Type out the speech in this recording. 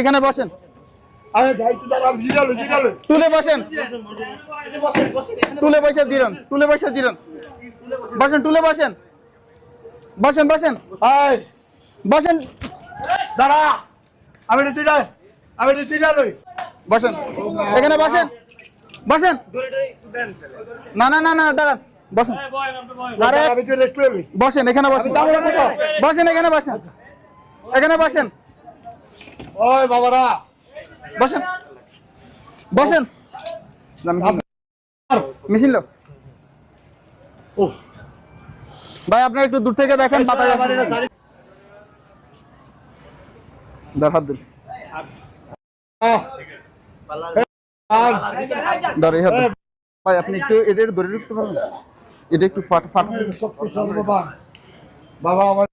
এখানে বসেন। আরে ভাই তুই দাঁড়া জিরালো তুলে বসেন, তুলে বসে জিরন, তুলে বসে জিরন, বসেন, তুলে বসেন, বসেন বসেন আয় বসেন, দাঁড়া আমি তুই যাই বসেন এখানে বসেন, বসেন। না না না না দাঁড়ান, বসেন। আরে আমি তুই রেস্ট করবি বসেন এখানে বসেন, বসেন এখানে বসেন, এখানে বসেন, ওই বাবারা বসেন বসেন। মেশিন লো ভাই, আপনার একটু দূর থেকে দেখেন বাতাস আসছে। হাত দিন, ধর এই হাত দিন। ভাই আপনি একটু এটা ধরে রাখতে পারবেন, এটা একটু ফাটা বাবা আমার